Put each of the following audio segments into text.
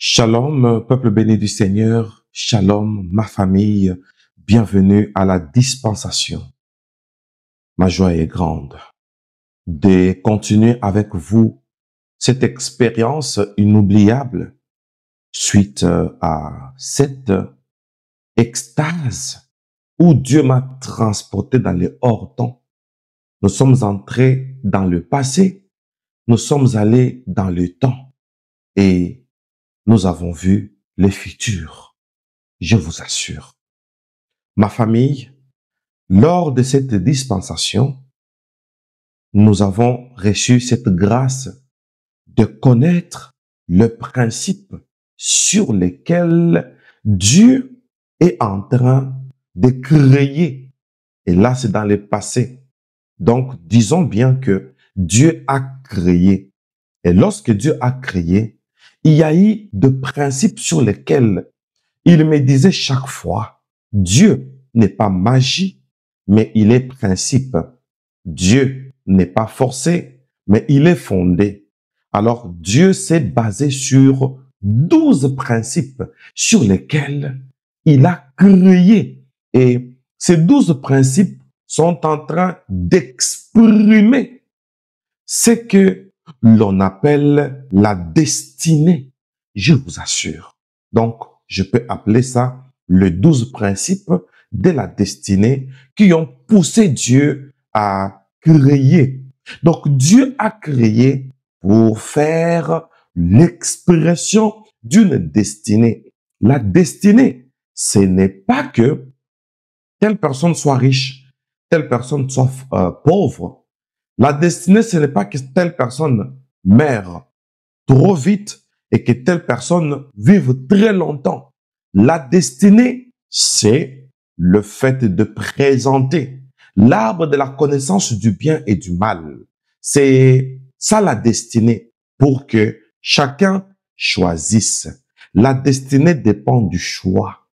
Shalom, peuple béni du Seigneur. Shalom, ma famille. Bienvenue à la dispensation. Ma joie est grande de continuer avec vous cette expérience inoubliable suite à cette extase où Dieu m'a transporté dans les hors-temps. Nous sommes entrés dans le passé, nous sommes allés dans le temps et nous avons vu le futur. Je vous assure. Ma famille, lors de cette dispensation, nous avons reçu cette grâce de connaître le principe sur lequel Dieu est en train de créer. Et là, c'est dans le passé. Donc, disons bien que Dieu a créé. Et lorsque Dieu a créé, il y a eu des principes sur lesquels il me disait chaque fois, Dieu n'est pas magie, mais il est principe. Dieu n'est pas forcé, mais il est fondé. Alors, Dieu s'est basé sur 12 principes sur lesquels il a créé. Et ces 12 principes sont en train d'exprimer ce que l'on appelle la destinée. Je vous assure. Donc, je peux appeler ça les 12 principes de la destinée qui ont poussé Dieu à créer. Donc, Dieu a créé pour faire l'expression d'une destinée. La destinée, ce n'est pas que telle personne soit riche, telle personne soit pauvre. La destinée, ce n'est pas que telle personne meurt trop vite et que telle personne vive très longtemps. La destinée, c'est le fait de présenter l'arbre de la connaissance du bien et du mal. C'est ça la destinée pour que chacun choisisse. La destinée dépend du choix.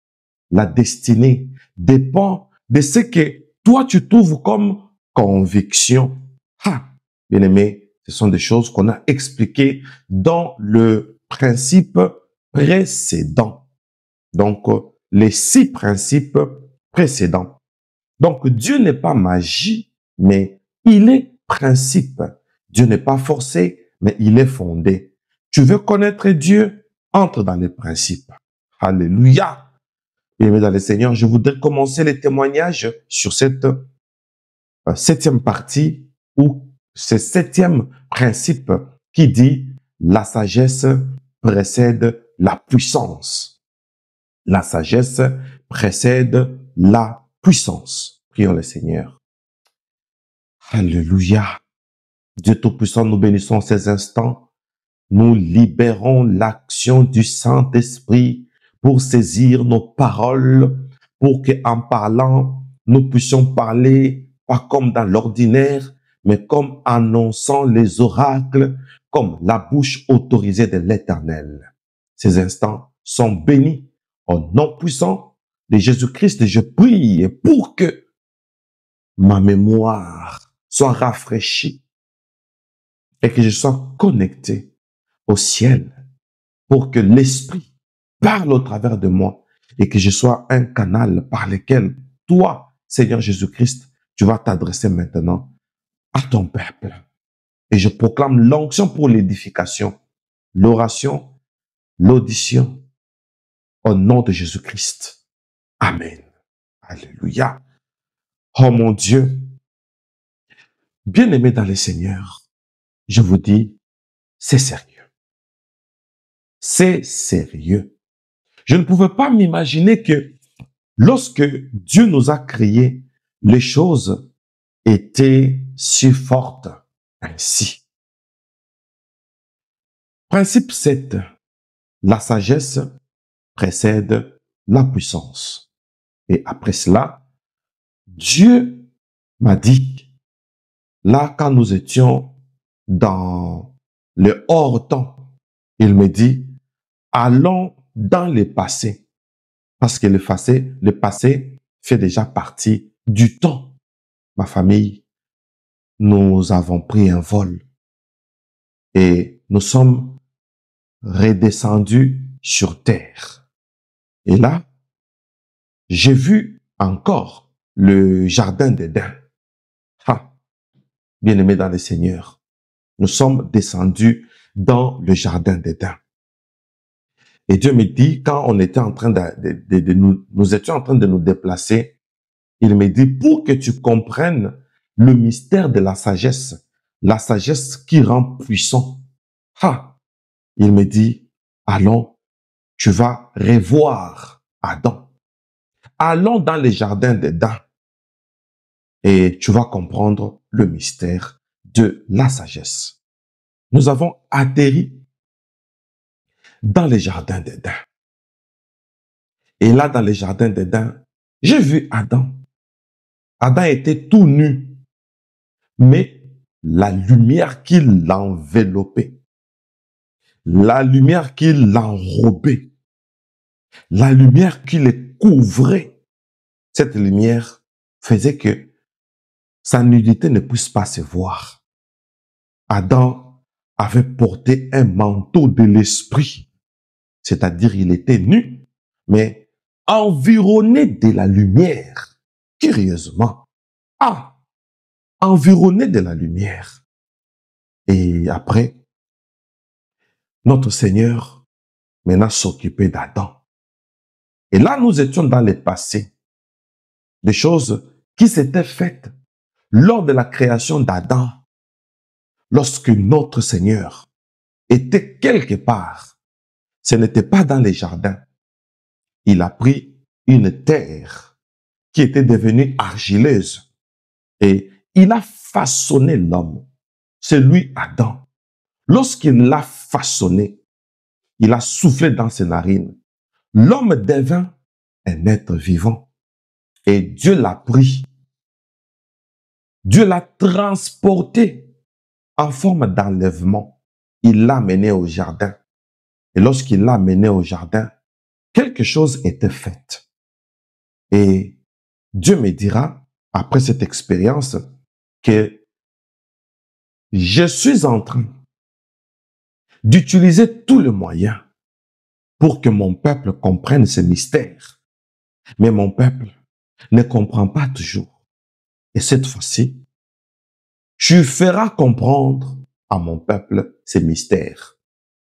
La destinée dépend de ce que toi tu trouves comme conviction. Bien aimé, ce sont des choses qu'on a expliquées dans le principe précédent. Donc, les 6 principes précédents. Donc, Dieu n'est pas magie, mais il est principe. Dieu n'est pas forcé, mais il est fondé. Tu veux connaître Dieu? Entre dans les principes. Alléluia. Bien-aimé dans le Seigneur, je voudrais commencer les témoignages sur cette 7e partie ou ce 7e principe qui dit la sagesse précède la puissance. La sagesse précède la puissance. Prions le Seigneur. Alléluia. Dieu Tout-Puissant, nous bénissons ces instants. Nous libérons l'action du Saint-Esprit pour saisir nos paroles, pour qu'en parlant, nous puissions parler pas comme dans l'ordinaire, mais comme annonçant les oracles, comme la bouche autorisée de l'Éternel. Ces instants sont bénis au nom puissant de Jésus-Christ. Je prie pour que ma mémoire soit rafraîchie et que je sois connecté au ciel pour que l'Esprit parle au travers de moi et que je sois un canal par lequel toi, Seigneur Jésus-Christ, tu vas t'adresser maintenant à ton peuple. Et je proclame l'onction pour l'édification, l'oration, l'audition, au nom de Jésus-Christ. Amen. Alléluia. Oh mon Dieu, bien-aimé dans le Seigneur, je vous dis, c'est sérieux. C'est sérieux. Je ne pouvais pas m'imaginer que lorsque Dieu nous a créés, les choses étaient si fortes ainsi. Principe 7. La sagesse précède la puissance. Et après cela, Dieu m'a dit, là, quand nous étions dans le hors-temps, il me dit, allons dans le passé. Parce que le passé fait déjà partie du temps. Ma famille, nous avons pris un vol et nous sommes redescendus sur terre. Et là, j'ai vu encore le jardin d'Éden. Ah, bien-aimés dans le Seigneur, nous sommes descendus dans le jardin d'Éden. Et Dieu me dit, quand on était en train nous étions en train de nous déplacer, il me dit, pour que tu comprennes le mystère de la sagesse qui rend puissant. Ah, il me dit, allons, tu vas revoir Adam. Allons dans les jardins d'Éden et tu vas comprendre le mystère de la sagesse. Nous avons atterri dans les jardins d'Éden. Et là, dans les jardins d'Éden, j'ai vu Adam. Adam était tout nu, mais la lumière qui l'enveloppait, la lumière qui l'enrobait, la lumière qui le couvrait, cette lumière faisait que sa nudité ne puisse pas se voir. Adam avait porté un manteau de l'esprit, c'est-à-dire il était nu, mais environné de la lumière, curieusement. Ah, environné de la lumière. Et après, notre Seigneur maintenant s'occupait d'Adam. Et là, nous étions dans le passé, des choses qui s'étaient faites lors de la création d'Adam, lorsque notre Seigneur était quelque part. Ce n'était pas dans les jardins. Il a pris une terre qui était devenue argileuse et il a façonné l'homme. C'est lui, Adam. Lorsqu'il l'a façonné, il a soufflé dans ses narines. L'homme devint un être vivant et Dieu l'a pris. Dieu l'a transporté en forme d'enlèvement. Il l'a mené au jardin. Et lorsqu'il l'a mené au jardin, quelque chose était fait. Et Dieu me dira, après cette expérience, que je suis en train d'utiliser tous les moyens pour que mon peuple comprenne ce mystère. Mais mon peuple ne comprend pas toujours. Et cette fois-ci, tu feras comprendre à mon peuple ces mystères.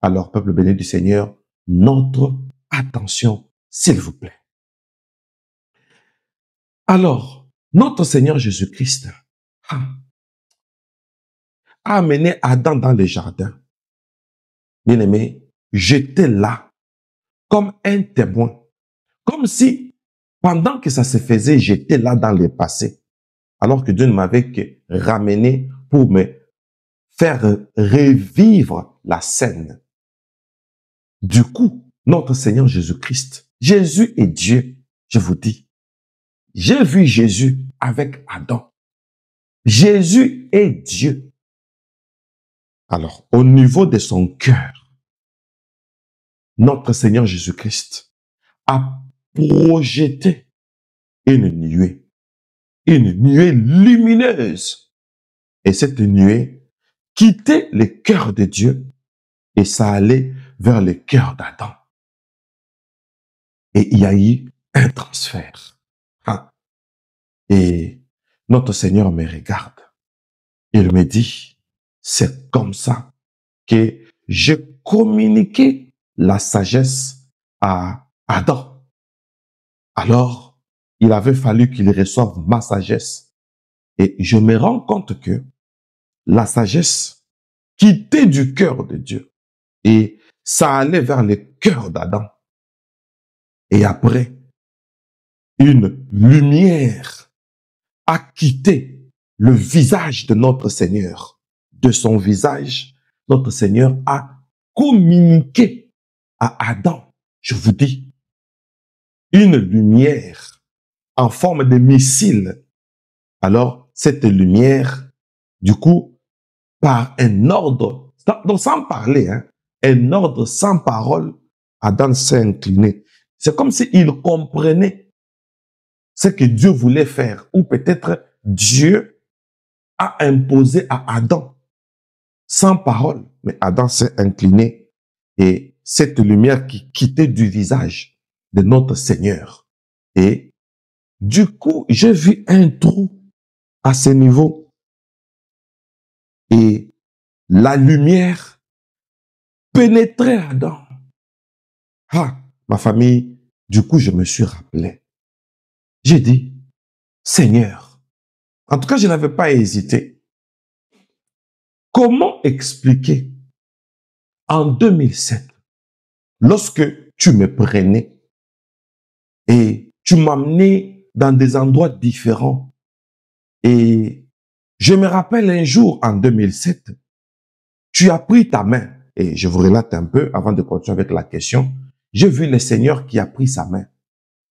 Alors, peuple béni du Seigneur, notre attention, s'il vous plaît. Alors, notre Seigneur Jésus-Christ a amené Adam dans le jardin. Bien-aimé, j'étais là comme un témoin. Comme si, pendant que ça se faisait, j'étais là dans le passé. Alors que Dieu ne m'avait que ramené pour me faire revivre la scène. Du coup, notre Seigneur Jésus-Christ, Jésus est Dieu, je vous dis. J'ai vu Jésus avec Adam. Jésus est Dieu. Alors, au niveau de son cœur, notre Seigneur Jésus-Christ a projeté une nuée lumineuse. Et cette nuée quittait le cœur de Dieu et ça allait vers le cœur d'Adam. Et il y a eu un transfert. Et notre Seigneur me regarde. Il me dit, c'est comme ça que j'ai communiqué la sagesse à Adam. Alors, il avait fallu qu'il reçoive ma sagesse. Et je me rends compte que la sagesse quittait du cœur de Dieu. Et ça allait vers le cœur d'Adam. Et après, une lumière a quitté le visage de notre Seigneur. De son visage, notre Seigneur a communiqué à Adam, je vous dis, une lumière en forme de missile. Alors, cette lumière, du coup, par un ordre, donc sans parler, un ordre sans parole, Adam s'est incliné. C'est comme s'il comprenait ce que Dieu voulait faire, ou peut-être Dieu a imposé à Adam sans parole. Mais Adam s'est incliné et cette lumière qui quittait du visage de notre Seigneur. Et du coup, j'ai vu un trou à ce niveau et la lumière pénétrait Adam. Ah, ma famille, du coup, je me suis rappelé. J'ai dit, Seigneur, en tout cas, je n'avais pas hésité. Comment expliquer en 2007, lorsque tu me prenais et tu m'amenais dans des endroits différents, et je me rappelle un jour en 2007, tu as pris ta main, et je vous relate un peu avant de continuer avec la question, j'ai vu le Seigneur qui a pris sa main.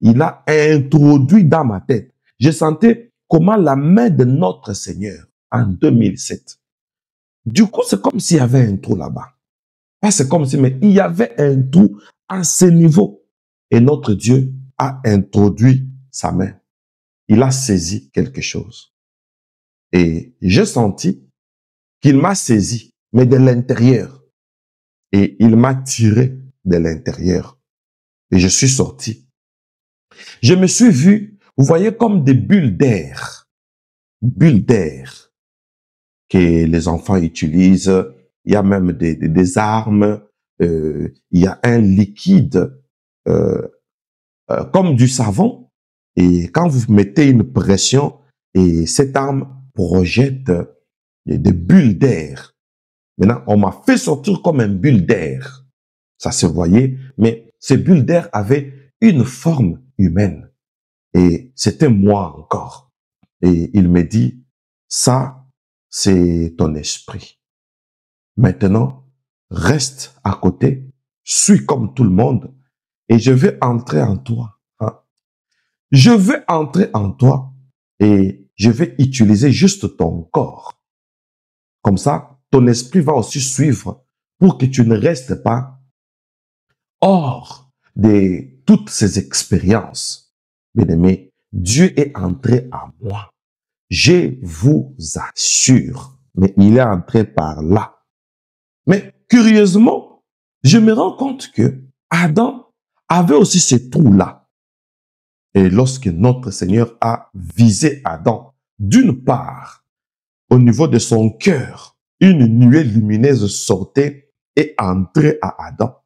Il a introduit dans ma tête. Je sentais comment la main de notre Seigneur en 2007. Du coup, c'est comme s'il y avait un trou là-bas. Pas c'est comme si, mais il y avait un trou à ce niveau. Et notre Dieu a introduit sa main. Il a saisi quelque chose. Et j'ai senti qu'il m'a saisi, mais de l'intérieur. Et il m'a tiré de l'intérieur. Et je suis sorti. Je me suis vu, vous voyez, comme des bulles d'air. Bulles d'air que les enfants utilisent. Il y a même des armes. Il y a un liquide comme du savon. Et quand vous mettez une pression, et cette arme projette des bulles d'air. Maintenant, on m'a fait sortir comme une bulle d'air. Ça se voyait, mais ces bulles d'air avaient une forme humaine. Et c'était moi encore. Et il me dit, ça, c'est ton esprit. Maintenant, reste à côté, suis comme tout le monde, et je vais entrer en toi. Hein. Je vais entrer en toi et je vais utiliser juste ton corps. Comme ça, ton esprit va aussi suivre pour que tu ne restes pas hors de toutes ces expériences. Bien-aimés, Dieu est entré en moi. Je vous assure, mais il est entré par là. Mais curieusement, je me rends compte que Adam avait aussi ce trou-là. Et lorsque notre Seigneur a visé Adam, d'une part, au niveau de son cœur, une nuée lumineuse sortait et entrait à Adam.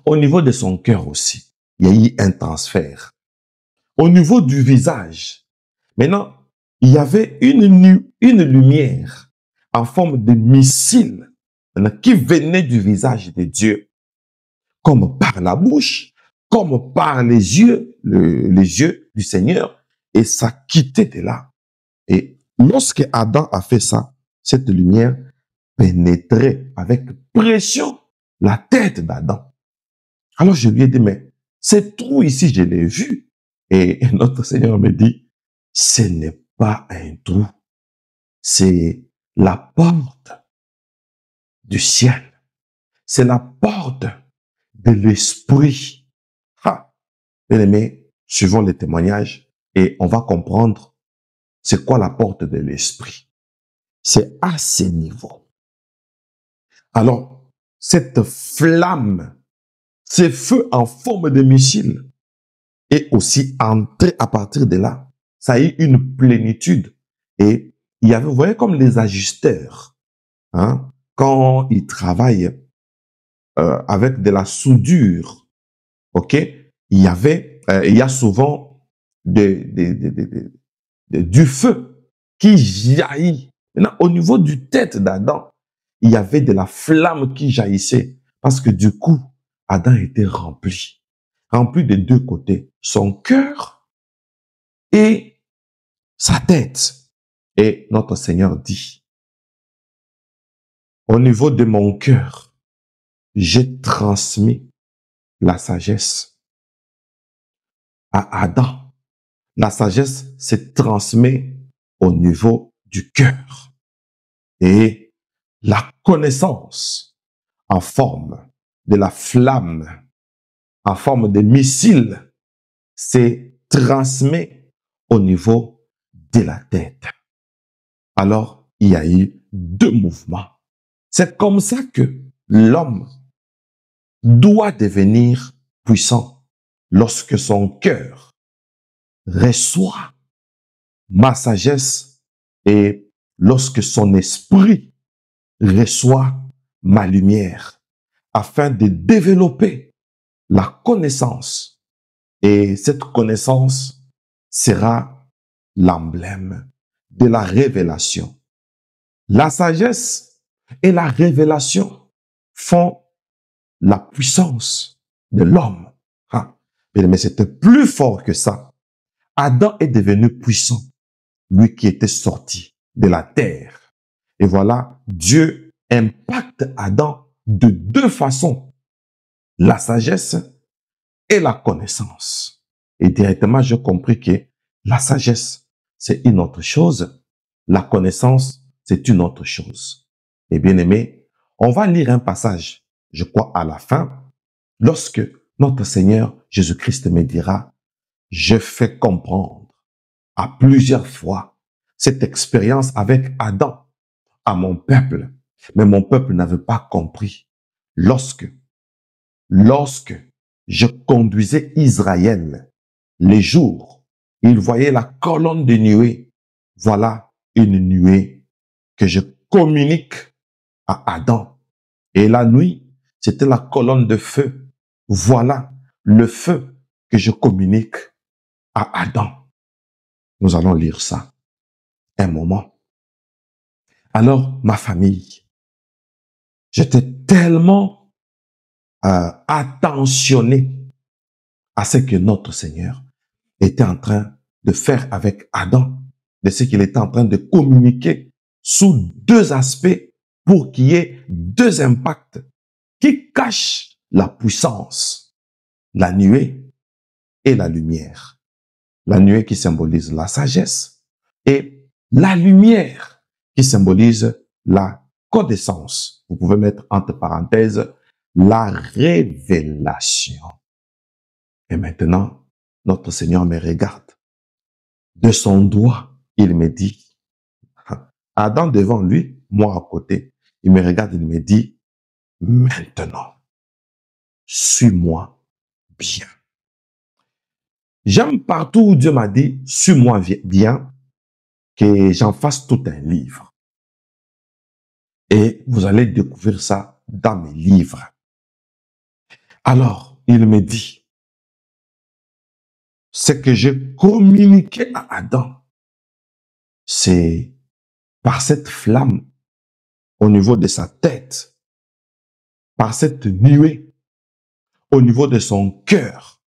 Au niveau de son cœur aussi, il y a eu un transfert. Au niveau du visage, maintenant, il y avait une lumière en forme de missile qui venait du visage de Dieu, comme par la bouche, comme par les yeux du Seigneur, et ça quittait de là. Et lorsque Adam a fait ça, cette lumière pénétrait avec pression la tête d'Adam. Alors je lui ai dit, mais ce trou ici, je l'ai vu. Et notre Seigneur me dit, ce n'est pas un trou, c'est la porte du ciel. C'est la porte de l'esprit. Ah, bien aimé, suivons les témoignages et on va comprendre c'est quoi la porte de l'esprit. C'est à ce niveau. Alors, cette flamme, ce feu en forme de missile est aussi entré à partir de là. Ça a eu une plénitude. Et il y avait, vous voyez, comme les ajusteurs, hein, quand ils travaillent avec de la soudure, ok, il y a souvent du feu qui jaillit. Maintenant, au niveau du tête d'Adam, il y avait de la flamme qui jaillissait parce que du coup, Adam était rempli des deux côtés, son cœur et sa tête. Et notre Seigneur dit, au niveau de mon cœur, j'ai transmis la sagesse à Adam. La sagesse se transmet au niveau du cœur. Et la connaissance en forme de la flamme, en forme de missile, se transmet au niveau de la tête. Alors, il y a eu deux mouvements. C'est comme ça que l'homme doit devenir puissant lorsque son cœur reçoit ma sagesse et lorsque son esprit reçoit ma lumière, afin de développer la connaissance. Et cette connaissance sera l'emblème de la révélation. La sagesse et la révélation font la puissance de l'homme. Mais c'était plus fort que ça. Adam est devenu puissant, lui qui était sorti de la terre. Et voilà, Dieu impacte Adam de deux façons, la sagesse et la connaissance. Et directement, j'ai compris que la sagesse, c'est une autre chose. La connaissance, c'est une autre chose. Et bien aimé, on va lire un passage, je crois, à la fin, lorsque notre Seigneur Jésus-Christ me dira, je fais comprendre à plusieurs fois cette expérience avec Adam à mon peuple. Mais mon peuple n'avait pas compris. Lorsque je conduisais Israël, les jours, il voyait la colonne de nuée. Voilà une nuée que je communique à Adam. Et la nuit, c'était la colonne de feu. Voilà le feu que je communique à Adam. Nous allons lire ça un moment. Alors, ma famille, j'étais tellement attentionné à ce que notre Seigneur était en train de faire avec Adam, de ce qu'il était en train de communiquer sous deux aspects pour qu'il y ait deux impacts qui cachent la puissance, la nuée et la lumière. La nuée qui symbolise la sagesse et la lumière qui symbolise la connaissance. Vous pouvez mettre entre parenthèses la révélation. Et maintenant, notre Seigneur me regarde. De son doigt, il me dit, Adam devant lui, moi à côté, il me regarde, il me dit, maintenant, suis-moi bien. J'aime partout où Dieu m'a dit, suis-moi bien, que j'en fasse tout un livre. Et vous allez découvrir ça dans mes livres. Alors, il me dit, ce que j'ai communiqué à Adam, c'est par cette flamme au niveau de sa tête, par cette nuée au niveau de son cœur,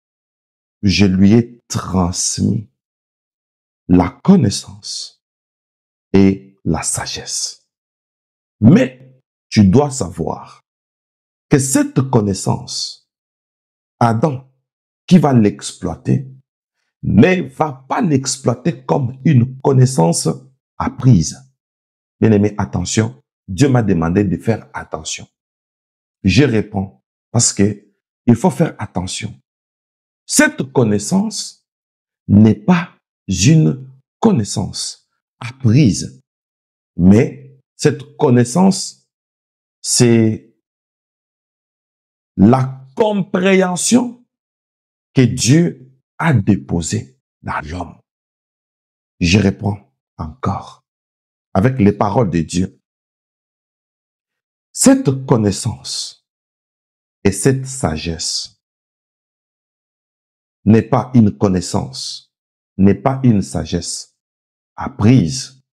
je lui ai transmis la connaissance et la sagesse. Mais tu dois savoir que cette connaissance, Adam, qui va l'exploiter, ne va pas l'exploiter comme une connaissance apprise. Bien aimé, attention, Dieu m'a demandé de faire attention. Je réponds parce que il faut faire attention. Cette connaissance n'est pas une connaissance apprise, mais cette connaissance, c'est la compréhension que Dieu a déposée dans l'homme. Je réponds encore avec les paroles de Dieu. Cette connaissance et cette sagesse n'est pas une connaissance, n'est pas une sagesse apprise,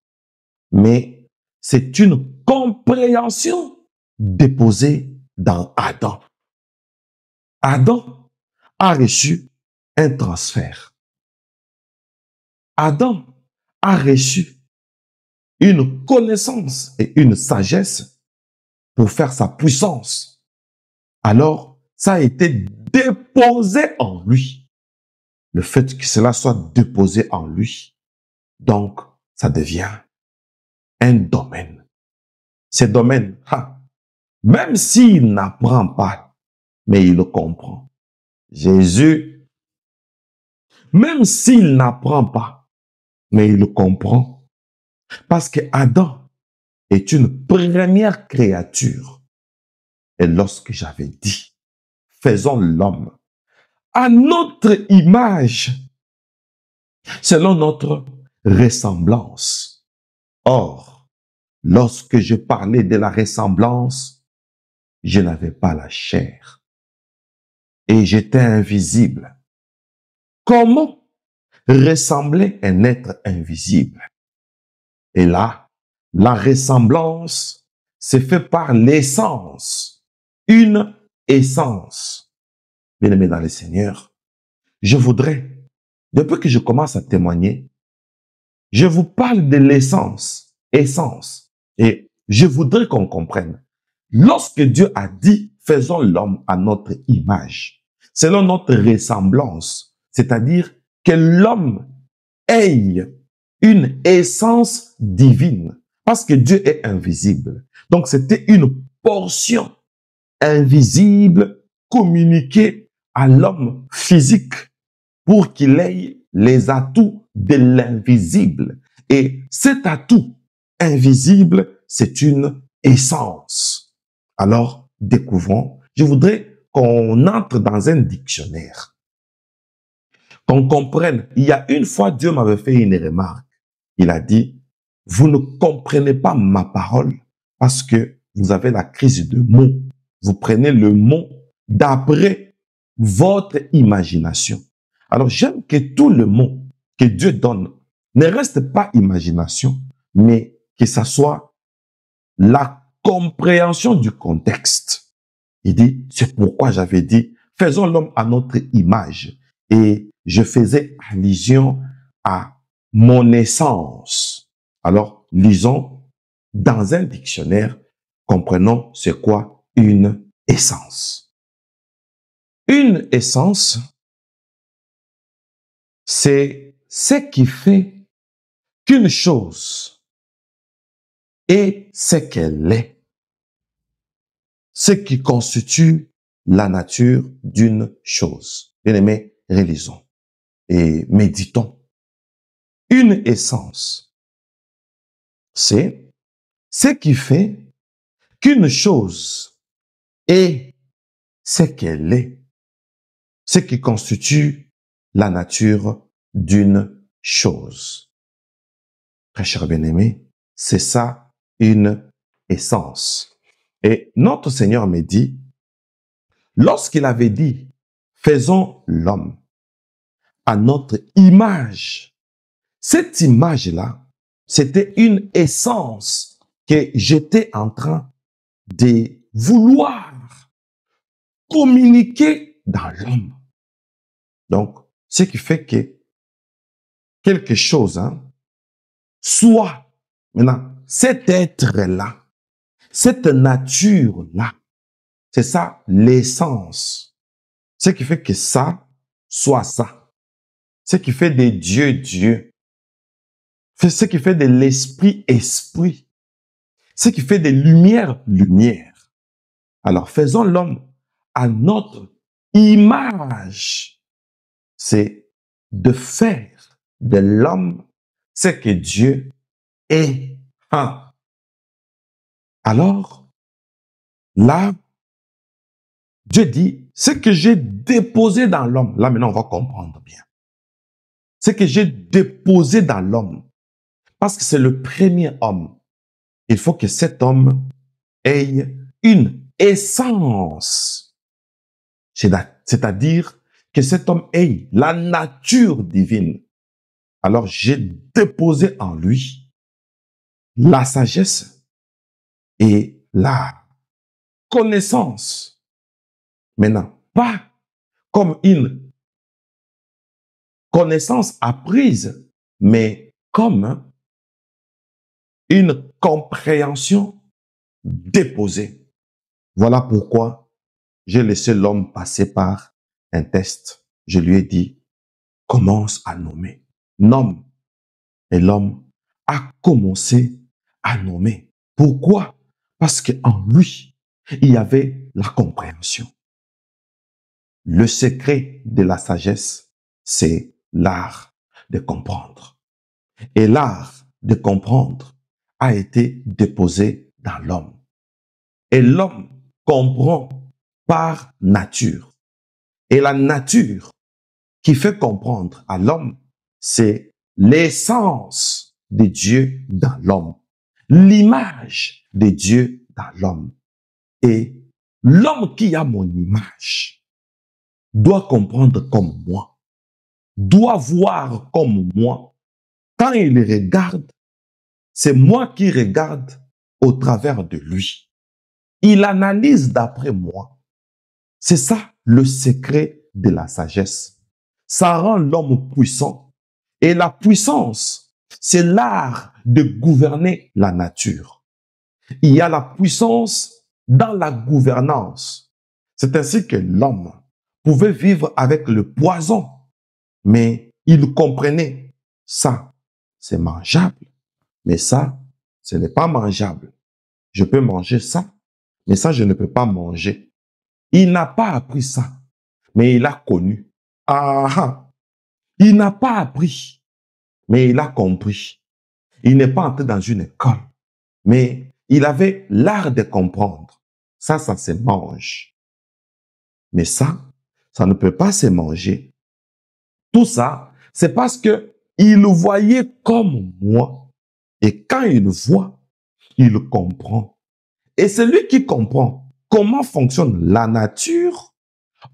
mais c'est une compréhension déposée dans Adam. Adam a reçu un transfert. Adam a reçu une connaissance et une sagesse pour faire sa puissance. Alors, ça a été déposé en lui. Le fait que cela soit déposé en lui, donc, ça devient un domaine. Ce domaine, même s'il n'apprend pas, mais il le comprend. Jésus, même s'il n'apprend pas, mais il le comprend. Parce que Adam est une première créature. Et lorsque j'avais dit faisons l'homme à notre image, selon notre ressemblance. Or, lorsque je parlais de la ressemblance, je n'avais pas la chair et j'étais invisible. Comment ressembler un être invisible? Et là, la ressemblance c'est fait par l'essence, une essence. Bien-aimés dans le Seigneur, je voudrais, depuis que je commence à témoigner, je vous parle de l'essence, essence. Et je voudrais qu'on comprenne. Lorsque Dieu a dit, faisons l'homme à notre image, selon notre ressemblance, c'est-à-dire que l'homme ait une essence divine, parce que Dieu est invisible. Donc, c'était une portion invisible communiquée à l'homme physique pour qu'il ait les atouts de l'invisible. Et cet atout invisible, c'est une essence. Alors, découvrons. Je voudrais qu'on entre dans un dictionnaire, qu'on comprenne. Il y a une fois, Dieu m'avait fait une remarque. Il a dit, vous ne comprenez pas ma parole parce que vous avez la crise de mots. Vous prenez le mot d'après votre imagination. Alors, j'aime que tout le mot que Dieu donne ne reste pas imagination, mais que ça soit la compréhension du contexte. Il dit, c'est pourquoi j'avais dit, faisons l'homme à notre image. Et je faisais allusion à mon essence. Alors, lisons dans un dictionnaire, comprenons c'est quoi une essence. Une essence, c'est ce qui fait qu'une chose est ce qu'elle est, ce qui constitue la nature d'une chose. Bien-aimés, relisons et méditons. Une essence, c'est ce qui fait qu'une chose est ce qu'elle est, ce qui constitue la nature d'une chose. Très cher bien-aimé, c'est ça une essence. Et notre Seigneur me dit, lorsqu'il avait dit, faisons l'homme à notre image, cette image-là, c'était une essence que j'étais en train de vouloir communiquer dans l'homme. Donc, ce qui fait que quelque chose, soit, maintenant, cet être-là, cette nature-là, c'est ça l'essence. Ce qui fait que ça soit ça. Ce qui fait de Dieu, Dieu. Ce qui fait de l'esprit, esprit. Ce qui fait de lumière, lumière. Alors, faisons l'homme à notre image. C'est de faire de l'homme ce que Dieu est. Alors, là, Dieu dit, ce que j'ai déposé dans l'homme, là maintenant on va comprendre bien. Ce que j'ai déposé dans l'homme, parce que c'est le premier homme, il faut que cet homme ait une essence. C'est-à-dire que cet homme ait la nature divine. Alors j'ai déposé en lui la sagesse et la connaissance. Maintenant, pas comme une connaissance apprise, mais comme une compréhension déposée. Voilà pourquoi j'ai laissé l'homme passer par un test. Je lui ai dit, commence à nommer. Nomme. Et l'homme a commencé à nommer. Pourquoi? Parce qu'en lui, il y avait la compréhension. Le secret de la sagesse, c'est l'art de comprendre. Et l'art de comprendre a été déposé dans l'homme. Et l'homme comprend par nature. Et la nature qui fait comprendre à l'homme, c'est l'essence de Dieu dans l'homme, l'image de Dieu dans l'homme. Et l'homme qui a mon image doit comprendre comme moi, doit voir comme moi. Quand il regarde, c'est moi qui regarde au travers de lui. Il analyse d'après moi. C'est ça le secret de la sagesse. Ça rend l'homme puissant. Et la puissance, c'est l'art de gouverner la nature. Il y a la puissance dans la gouvernance. C'est ainsi que l'homme pouvait vivre avec le poison, mais il comprenait ça, c'est mangeable, mais ça, ce n'est pas mangeable. Je peux manger ça, mais ça, je ne peux pas manger. Il n'a pas appris ça, mais il a connu. Ah, il n'a pas appris, mais il a compris. Il n'est pas entré dans une école, mais il avait l'art de comprendre. Ça se mange. Mais ça ne peut pas se manger. Tout ça, c'est parce que il voyait comme moi. Et quand il voit, il comprend. Et celui qui comprend comment fonctionne la nature,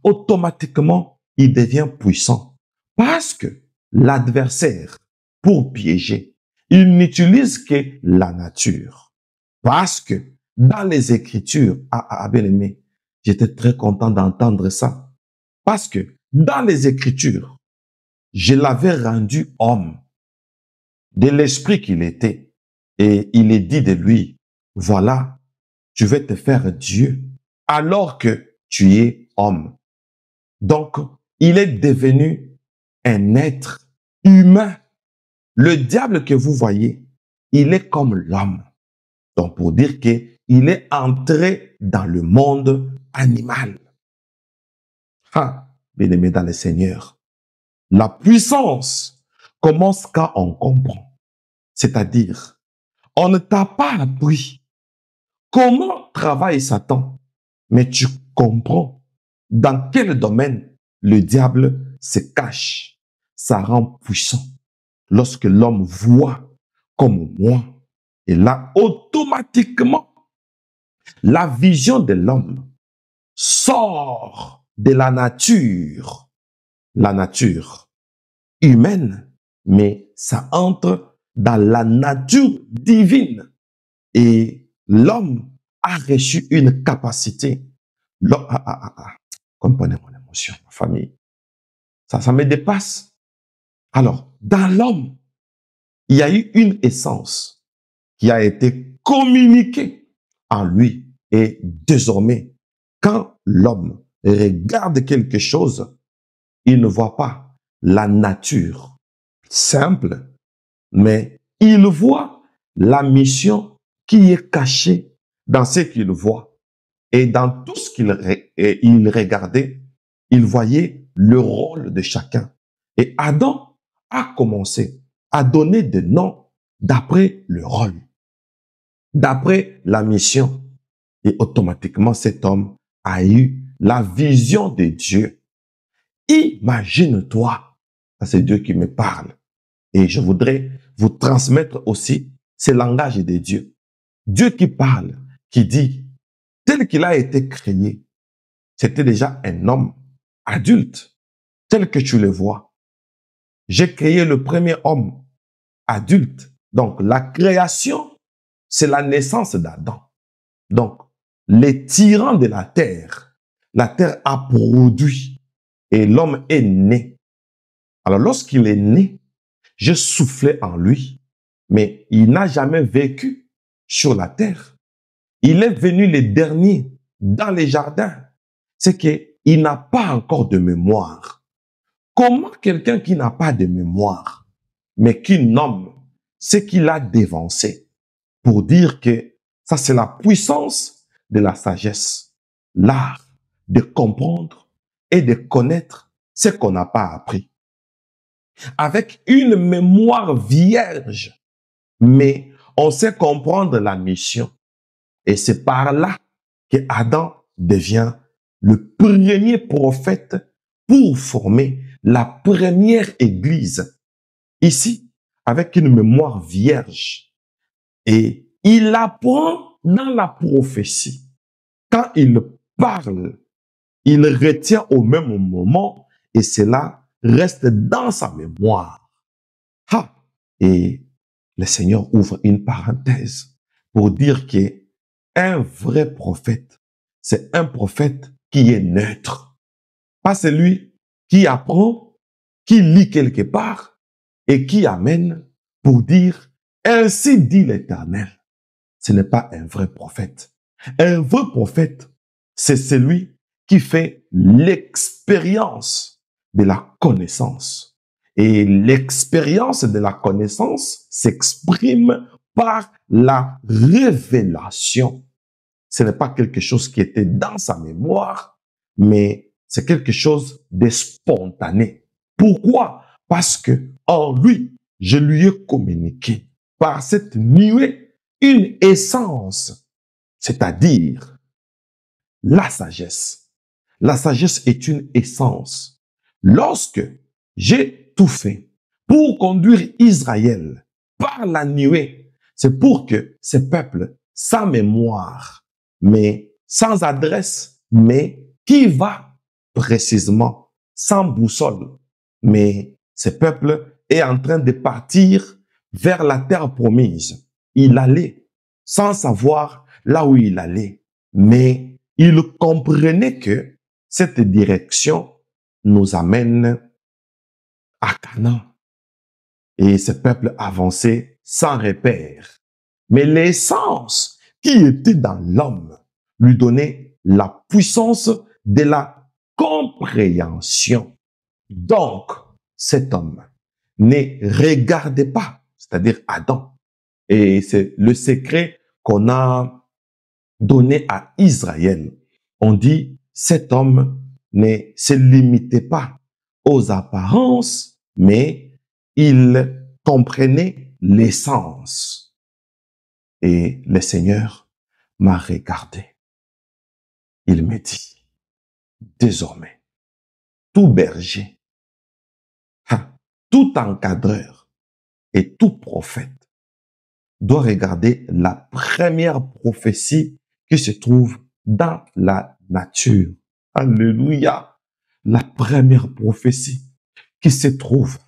automatiquement, il devient puissant. Parce que l'adversaire, pour piéger, il n'utilise que la nature. Parce que dans les Écritures, bien aimé, j'étais très content d'entendre ça. Parce que dans les Écritures, je l'avais rendu homme de l'esprit qu'il était. Et il est dit de lui, voilà, tu veux te faire Dieu alors que tu es homme. Donc, il est devenu un être humain. Le diable que vous voyez, il est comme l'homme. Donc, pour dire qu'il est entré dans le monde animal. Ah, bien-aimé dans le Seigneur, la puissance commence quand on comprend. C'est-à-dire, on ne t'a pas appris comment travaille Satan, mais tu comprends dans quel domaine le diable se cache. Ça rend puissant. Lorsque l'homme voit comme moi, et là, automatiquement, la vision de l'homme sort de la nature humaine, mais ça entre dans la nature divine. Et l'homme a reçu une capacité. Comprenez mon émotion, ma famille. Ça me dépasse. Alors, dans l'homme, il y a eu une essence qui a été communiquée en lui. Et désormais, quand l'homme regarde quelque chose, il ne voit pas la nature simple, mais il voit la mission qui est cachée dans ce qu'il voit. Et dans tout ce qu'il regardait, il voyait le rôle de chacun. Et Adam a commencé à donner des noms d'après le rôle, d'après la mission. Et automatiquement, cet homme a eu la vision de Dieu. Imagine-toi, c'est Dieu qui me parle. Et je voudrais vous transmettre aussi ce langage de Dieu. Dieu qui parle, qui dit, tel qu'il a été créé, c'était déjà un homme adulte, tel que tu le vois. J'ai créé le premier homme adulte. Donc, la création, c'est la naissance d'Adam. Donc, les tyrans de la terre a produit et l'homme est né. Alors, lorsqu'il est né, je soufflais en lui, mais il n'a jamais vécu sur la terre. Il est venu le dernier dans les jardins. C'est qu'il n'a pas encore de mémoire. Comment quelqu'un qui n'a pas de mémoire, mais qui nomme ce qu'il a dévancé, pour dire que ça c'est la puissance de la sagesse, l'art de comprendre et de connaître ce qu'on n'a pas appris. Avec une mémoire vierge, mais on sait comprendre la mission. Et c'est par là que Adam devient le premier prophète pour former la première église. Ici, avec une mémoire vierge. Et il apprend dans la prophétie. Quand il parle, il retient au même moment et cela reste dans sa mémoire. Ah! Et le Seigneur ouvre une parenthèse pour dire qu'un vrai prophète, c'est un prophète qui est neutre. Pas celui qui apprend, qui lit quelque part et qui amène pour dire « Ainsi dit l'Éternel ». Ce n'est pas un vrai prophète. Un vrai prophète, c'est celui qui fait l'expérience de la connaissance. Et l'expérience de la connaissance s'exprime par la révélation. Ce n'est pas quelque chose qui était dans sa mémoire, mais c'est quelque chose de spontané. Pourquoi? Parce que en lui, je lui ai communiqué par cette nuée une essence, c'est-à-dire la sagesse. La sagesse est une essence. Lorsque j'ai tout fait pour conduire Israël par la nuée, c'est pour que ce peuple, sans mémoire, mais sans adresse, mais qui va précisément, sans boussole, mais ce peuple est en train de partir vers la terre promise. Il allait sans savoir là où il allait, mais il comprenait que cette direction nous amène à Canaan. Et ce peuple avançait sans repère. Mais l'essence qui était dans l'homme lui donnait la puissance de la compréhension. Donc, cet homme ne regardait pas, c'est-à-dire Adam. Et c'est le secret qu'on a donné à Israël. On dit, cet homme ne se limitait pas aux apparences, mais il comprenait l'essence. Et le Seigneur m'a regardé. Il me dit, désormais, tout berger, tout encadreur et tout prophète doit regarder la première prophétie qui se trouve dans la nature. Alléluia! La première prophétie qui se trouve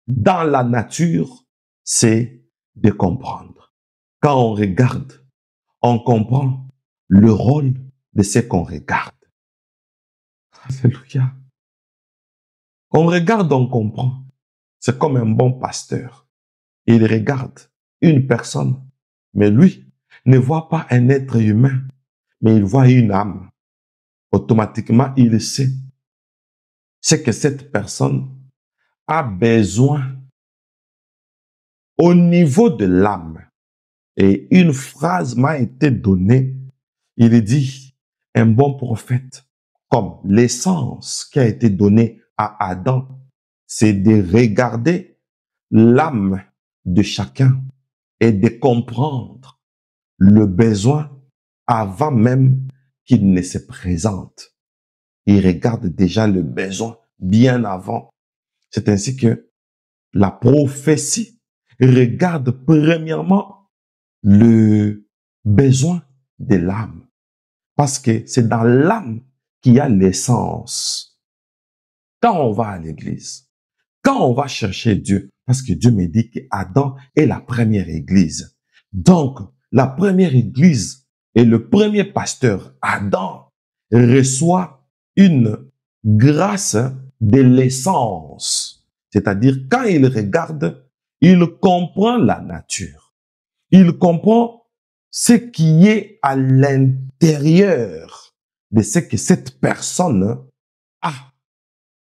dans la nature, c'est de comprendre. Quand on regarde, on comprend le rôle de ce qu'on regarde. Alléluia! On regarde, on comprend. C'est comme un bon pasteur. Il regarde une personne, mais lui ne voit pas un être humain, mais il voit une âme. Automatiquement, il sait ce que cette personne a besoin au niveau de l'âme. Et une phrase m'a été donnée. Il dit, un bon prophète, comme l'essence qui a été donnée à Adam, c'est de regarder l'âme de chacun et de comprendre le besoin avant même qu'il ne se présente. Il regarde déjà le besoin bien avant. C'est ainsi que la prophétie regarde premièrement le besoin de l'âme. Parce que c'est dans l'âme qu'il y a l'essence. Quand on va à l'église, quand on va chercher Dieu, parce que Dieu me dit qu'Adam est la première église. Donc, la première église et le premier pasteur, Adam, reçoit une grâce de l'essence. C'est-à-dire, quand il regarde, il comprend la nature. Il comprend ce qui est à l'intérieur de ce que cette personne a.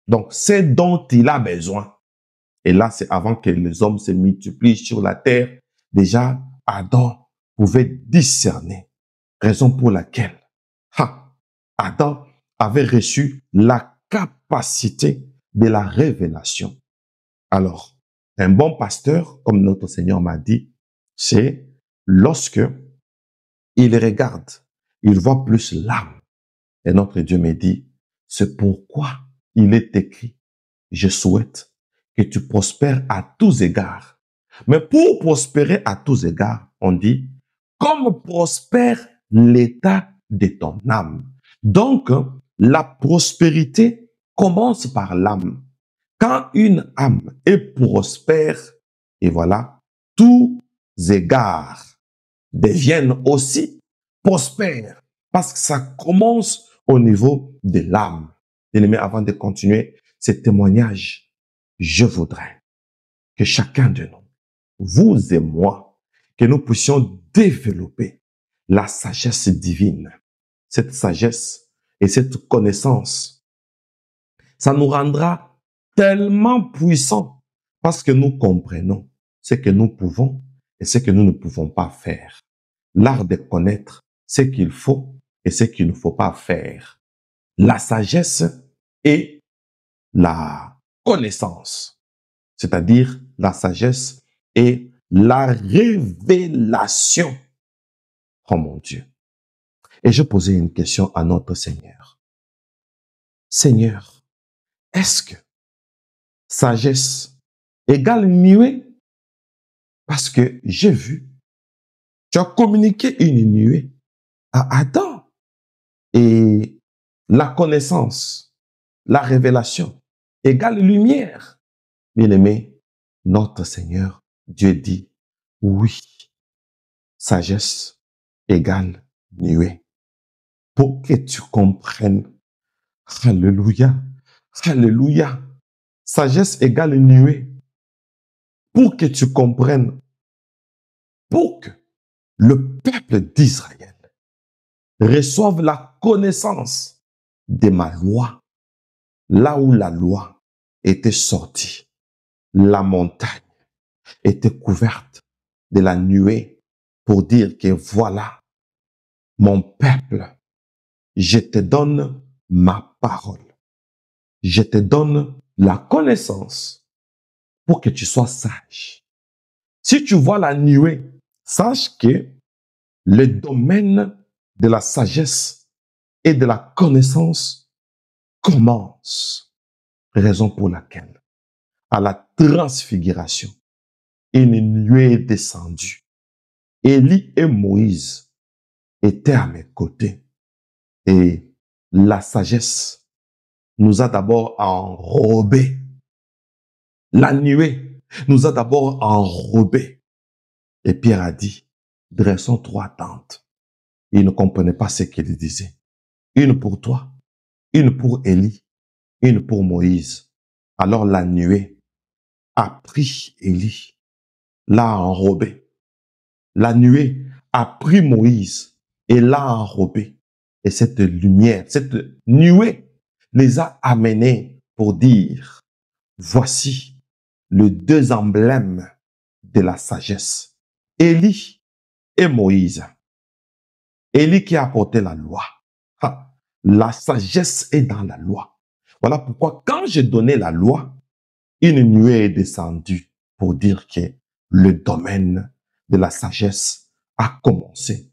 Donc, c'est dont il a besoin. Et là, c'est avant que les hommes se multiplient sur la terre. Déjà, Adam pouvait discerner. Raison pour laquelle Adam avait reçu la capacité de la révélation. Alors, un bon pasteur, comme notre Seigneur m'a dit, c'est lorsque il regarde, il voit plus l'âme Et notre Dieu me dit, c'est pourquoi il est écrit, je souhaite que tu prospères à tous égards. Mais pour prospérer à tous égards, on dit, comme prospère l'état de ton âme. Donc, la prospérité commence par l'âme. Quand une âme est prospère, et voilà, tous égards deviennent aussi prospères parce que ça commence au niveau de l'âme. Bien-aimés, avant de continuer ce témoignage, je voudrais que chacun de nous, vous et moi, que nous puissions développer la sagesse divine. Cette sagesse et cette connaissance, ça nous rendra tellement puissants parce que nous comprenons ce que nous pouvons et ce que nous ne pouvons pas faire. L'art de connaître ce qu'il faut et ce qu'il ne faut pas faire. La sagesse et la connaissance, c'est-à-dire la sagesse et la révélation. Oh mon Dieu. Et je posais une question à notre Seigneur. Seigneur, est-ce que sagesse égale nuée? Parce que j'ai vu, tu as communiqué une nuée à Adam. Et la connaissance, la révélation égale lumière. Bien-aimé, notre Seigneur, Dieu dit, oui, sagesse égale nuée. Pour que tu comprennes, alléluia, alléluia, sagesse égale nuée. Pour que tu comprennes, pour que le peuple d'Israël reçoive la connaissance de ma loi, là où la loi était sortie, la montagne était couverte de la nuée pour dire que voilà, mon peuple, je te donne ma parole. Je te donne la connaissance pour que tu sois sage. Si tu vois la nuée, sache que le domaine de la sagesse et de la connaissance commence. Raison pour laquelle, à la transfiguration, une nuée est descendue. Élie et Moïse étaient à mes côtés. Et la sagesse nous a d'abord enrobés. La nuée nous a d'abord enrobés. Et Pierre a dit, dressons 3 tentes. Il ne comprenait pas ce qu'il disait. Une pour toi, une pour Élie, une pour Moïse. Alors la nuée a pris Élie, l'a enrobé. La nuée a pris Moïse et l'a enrobé. Et cette lumière, cette nuée les a amenés pour dire, voici les 2 emblèmes de la sagesse. Élie et Moïse. Élie qui a apporté la loi. La sagesse est dans la loi. Voilà pourquoi quand j'ai donné la loi, une nuée est descendue pour dire que le domaine de la sagesse a commencé.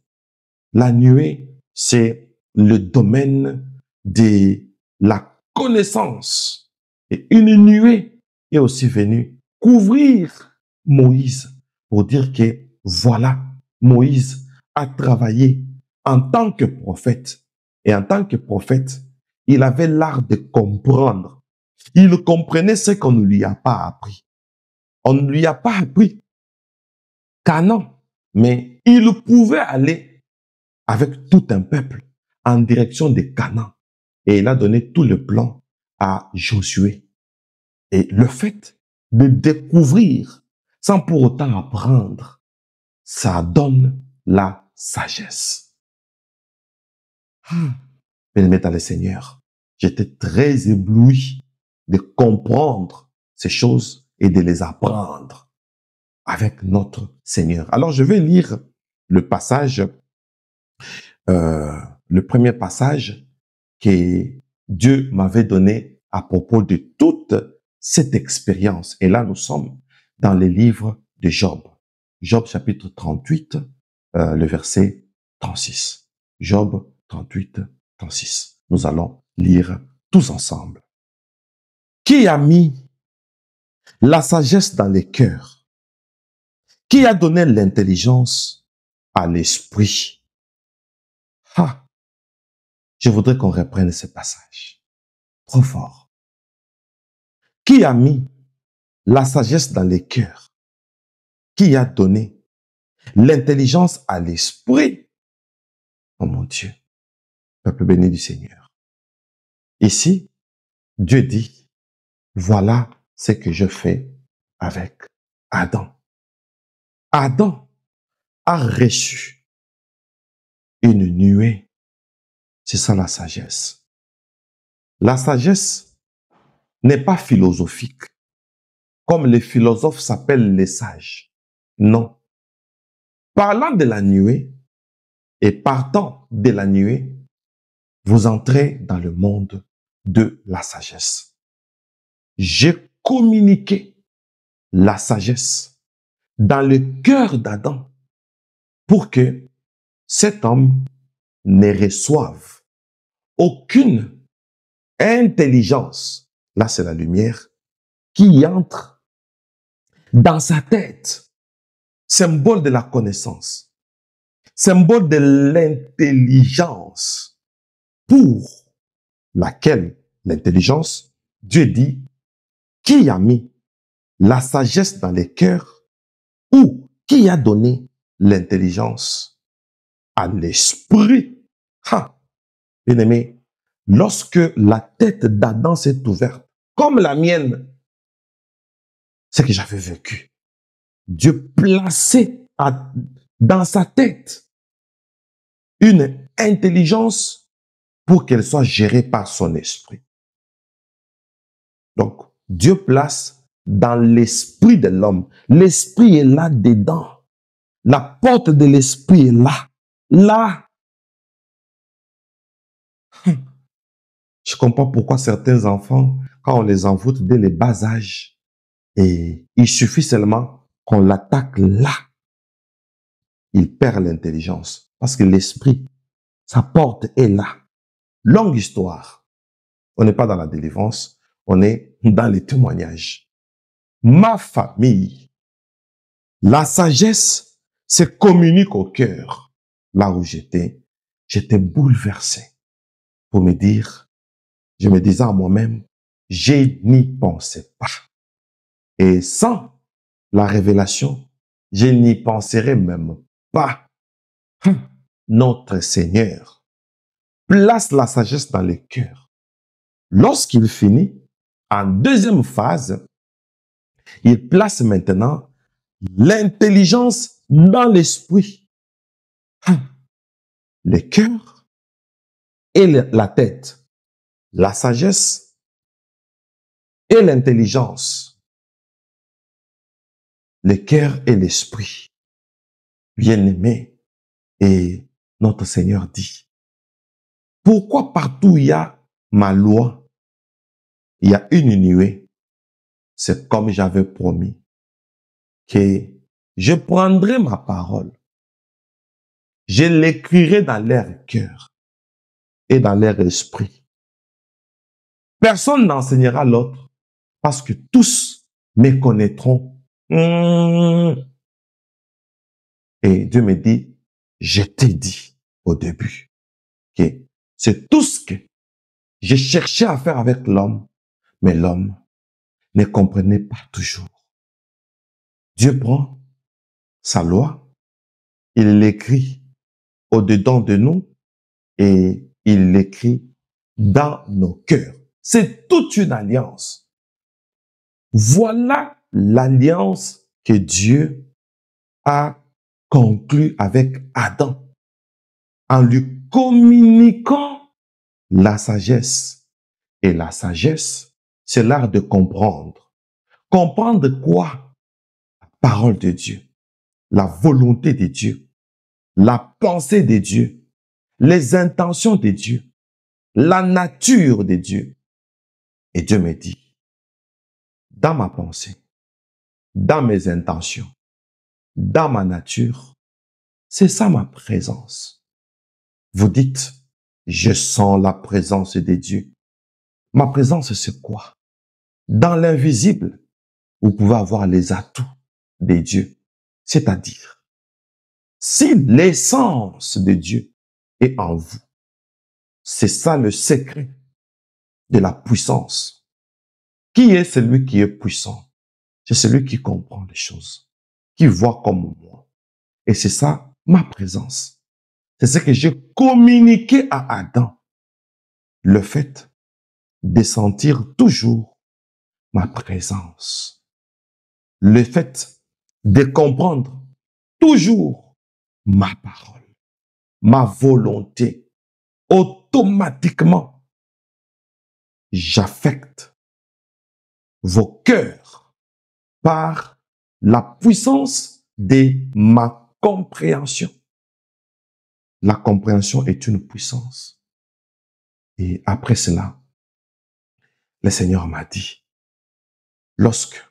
La nuée, c'est le domaine de la connaissance. Et une nuée est aussi venue couvrir Moïse pour dire que voilà, Moïse a travaillé en tant que prophète. Et en tant que prophète, il avait l'art de comprendre. Il comprenait ce qu'on ne lui a pas appris. On ne lui a pas appris Canaan, mais il pouvait aller avec tout un peuple en direction de Canaan. Et il a donné tout le plan à Josué. Et le fait de découvrir sans pour autant apprendre, ça donne la sagesse. Bien-aimé dans le Seigneur, j'étais très ébloui de comprendre ces choses et de les apprendre avec notre Seigneur. Alors, je vais lire le passage, le premier passage que Dieu m'avait donné à propos de toute cette expérience. Et là, nous sommes dans les livres de Job. Job chapitre 38, le verset 36. Job 38, 36. Nous allons lire tous ensemble. Qui a mis la sagesse dans les cœurs? Qui a donné l'intelligence à l'esprit? Ah, je voudrais qu'on reprenne ce passage. Trop fort. Qui a mis la sagesse dans les cœurs? Qui a donné l'intelligence à l'esprit? Oh mon Dieu, peuple béni du Seigneur. Ici, Dieu dit, voilà ce que je fais avec Adam. Adam a reçu une nuée. C'est ça la sagesse. La sagesse n'est pas philosophique, comme les philosophes s'appellent les sages. Non. Parlant de la nuée et partant de la nuée, vous entrez dans le monde de la sagesse. J'ai communiqué la sagesse dans le cœur d'Adam pour que cet homme ne reçoive aucune intelligence. Là, c'est la lumière qui entre dans sa tête. Symbole de la connaissance. Symbole de l'intelligence pour laquelle l'intelligence, Dieu dit, qui a mis la sagesse dans les cœurs ou qui a donné l'intelligence à l'esprit. Bien aimé, lorsque la tête d'Adam s'est ouverte, comme la mienne, c'est que j'avais vécu. Dieu plaçait dans sa tête une intelligence pour qu'elle soit gérée par son esprit. Donc, Dieu place dans l'esprit de l'homme. L'esprit est là dedans. La porte de l'esprit est là. Là. Je comprends pourquoi certains enfants, quand on les envoûte dès le bas âge, et il suffit seulement qu'on l'attaque là, il perd l'intelligence. Parce que l'esprit, sa porte est là. Longue histoire. On n'est pas dans la délivrance, on est dans les témoignages. Ma famille, la sagesse se communique au cœur. Là où j'étais bouleversé pour me dire, je me disais à moi-même, je n'y pensais pas. Et sans la révélation, je n'y penserais même pas. Notre Seigneur place la sagesse dans le cœur. Lorsqu'il finit, en deuxième phase, il place maintenant l'intelligence dans l'esprit. Le cœur et la tête, la sagesse et l'intelligence, le cœur et l'esprit. Bien-aimé, et notre Seigneur dit, pourquoi partout il y a ma loi, il y a une nuée, c'est comme j'avais promis, que je prendrai ma parole, je l'écrirai dans leur cœur et dans leur esprit. Personne n'enseignera l'autre parce que tous me connaîtront. Et Dieu me dit, je t'ai dit au début que c'est tout ce que j'ai cherché à faire avec l'homme, mais l'homme ne comprenait pas toujours. Dieu prend sa loi, il l'écrit au-dedans de nous et il l'écrit dans nos cœurs. C'est toute une alliance. Voilà l'alliance que Dieu a conclue avec Adam en lui communiquant la sagesse. Et la sagesse, c'est l'art de comprendre. Comprendre quoi? La parole de Dieu, la volonté de Dieu, la pensée de Dieu, les intentions de Dieu, la nature de Dieu. Et Dieu me dit, dans ma pensée, dans mes intentions, dans ma nature, c'est ça ma présence. Vous dites, je sens la présence de Dieu. Ma présence, c'est quoi? Dans l'invisible, vous pouvez avoir les atouts de Dieu. C'est-à-dire, si l'essence de Dieu est en vous, c'est ça le secret de la puissance. Qui est celui qui est puissant? C'est celui qui comprend les choses, qui voit comme moi. Et c'est ça, ma présence. C'est ce que j'ai communiqué à Adam. Le fait de sentir toujours ma présence. Le fait de comprendre toujours ma parole, ma volonté. Automatiquement, j'affecte vos cœurs par la puissance de ma compréhension. La compréhension est une puissance. Et après cela, le Seigneur m'a dit, lorsque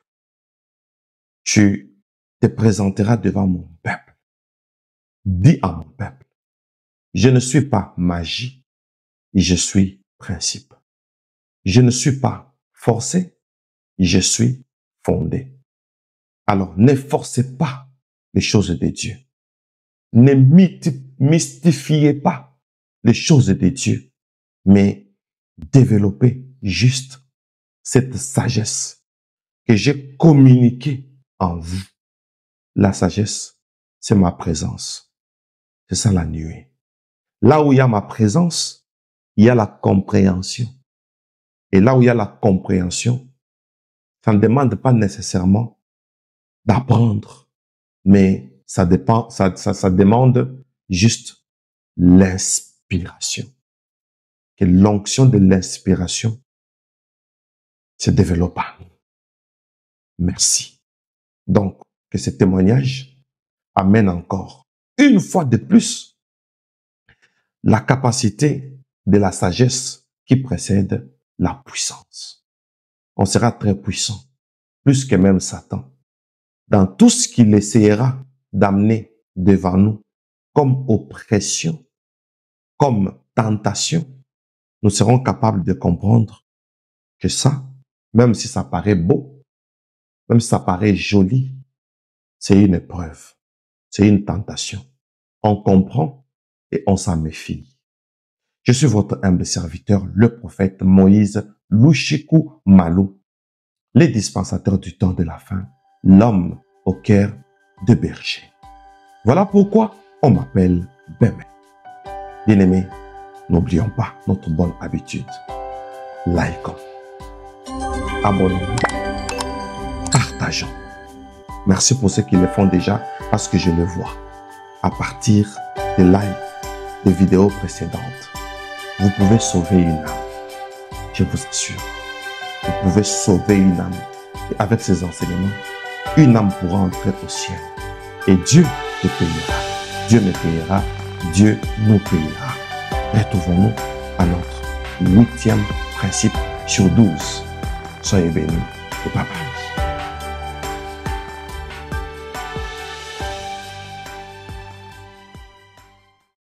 tu te présenteras devant mon peuple, dis à mon peuple, je ne suis pas magie, je suis principe. Je ne suis pas forcé, je suis fondé. Alors, ne forcez pas les choses de Dieu. Ne mystifiez pas les choses de Dieu, mais développez juste cette sagesse que j'ai communiquée en vous. La sagesse, c'est ma présence. C'est ça la nuée. Là où il y a ma présence, il y a la compréhension. Et là où il y a la compréhension, ça ne demande pas nécessairement d'apprendre, mais ça demande juste l'inspiration. Que l'onction de l'inspiration se développe en nous. Merci. Donc, que ce témoignage amène encore, une fois de plus, la capacité de la sagesse qui précède la puissance. On sera très puissant, plus que même Satan, dans tout ce qu'il essaiera d'amener devant nous comme oppression, comme tentation. Nous serons capables de comprendre que ça, même si ça paraît beau, même si ça paraît joli, c'est une épreuve, c'est une tentation. On comprend et on s'en méfie. Je suis votre humble serviteur, le prophète Moïse Lushiku Malou, les dispensateurs du temps de la fin, l'homme au cœur de berger. Voilà pourquoi on m'appelle Bémé. Bien-aimés, n'oublions pas notre bonne habitude. Likons, abonnons-nous, partageons. Merci pour ceux qui le font déjà parce que je le vois. À partir des lives, des vidéos précédentes, vous pouvez sauver une âme. Je vous assure. Vous pouvez sauver une âme. Et avec ces enseignements, une âme pourra entrer au ciel. Et Dieu te payera. Dieu me payera. Dieu nous payera. Retrouvons-nous à notre 8e principe sur 12. Soyez bénis et bye bye.